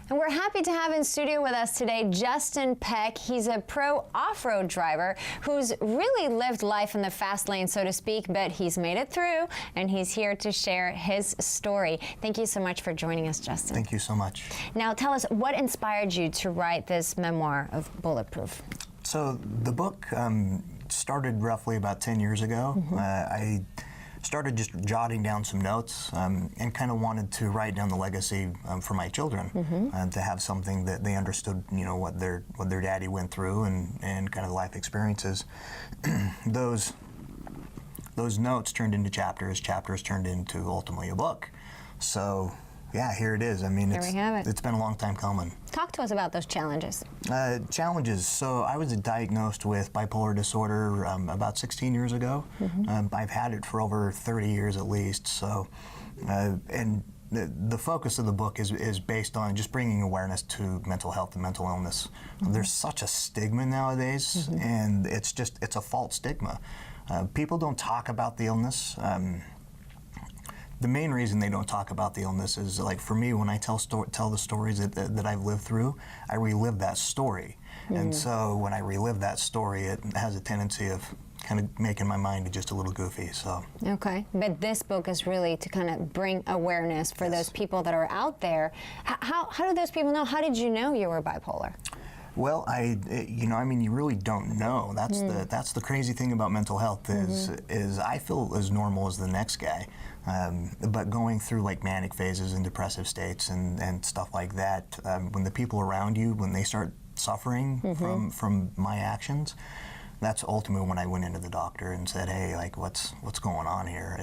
And we're happy to have in studio with us today Justin Peck. He's a pro off-road driver who's really lived life in the fast lane, so to speak, but he's made it through, and he's here to share his story. Thank you so much for joining us, Justin. Thank you so much. Now tell us, what inspired you to write this memoir of Bulletproof? So the book started roughly about 10 years ago. I started just jotting down some notes and kind of wanted to write down the legacy for my children, to have something that they understood, you know, what their daddy went through and kind of life experiences. Those notes turned into chapters, chapters turned into ultimately a book. So yeah, here it is. I mean, it's been a long time coming. Talk to us about those challenges. Challenges. So I was diagnosed with bipolar disorder about 16 years ago. I've had it for over 30 years at least. So, and the focus of the book is based on just bringing awareness to mental health and mental illness. There's such a stigma nowadays, and it's a false stigma. People don't talk about the illness. The main reason they don't talk about the illness is, like, for me, when I tell the stories that I've lived through, I relive that story. And so when I relive that story, it has a tendency of kind of making my mind just a little goofy. So okay, but this book is really to kind of bring awareness for those people that are out there. How do those people know? How did you know you were bipolar? Well, I mean, you really don't know. That's the crazy thing about mental health is I feel as normal as the next guy, but going through like manic phases and depressive states and stuff like that, when the people around you, when they start suffering from my actions, that's ultimately when I went into the doctor and said, hey, like, what's going on here?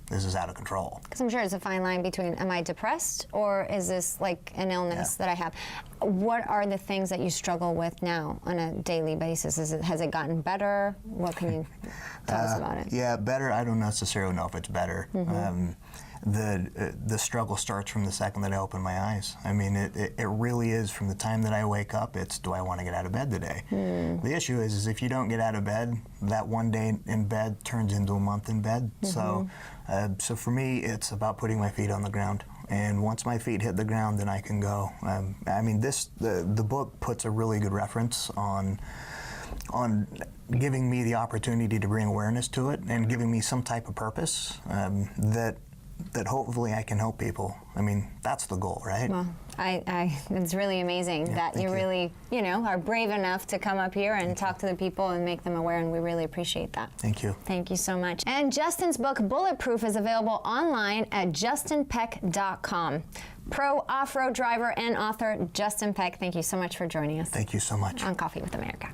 This is out of control. Because I'm sure it's a fine line between, am I depressed or is this like an illness that I have? What are the things that you struggle with now on a daily basis? Has it gotten better? What can you tell us about it? Yeah, better. I don't necessarily know if it's better. The struggle starts from the second that I open my eyes. I mean, it really is from the time that I wake up. It's, do I want to get out of bed today? The issue is if you don't get out of bed, that one day in bed turns into a month in bed. So for me, it's about putting my feet on the ground. And once my feet hit the ground, then I can go. I mean, the book puts a really good reference on giving me the opportunity to bring awareness to it and giving me some type of purpose that hopefully I can help people. I mean, that's the goal, right? Well, it's really amazing that you really, are brave enough to come up here and talk to the people and make them aware, and we really appreciate that. Thank you. Thank you so much. And Justin's book, Bulletproof, is available online at justinpeck.com. Pro off-road driver and author Justin Peck, thank you so much for joining us. Thank you so much. On Coffee with America.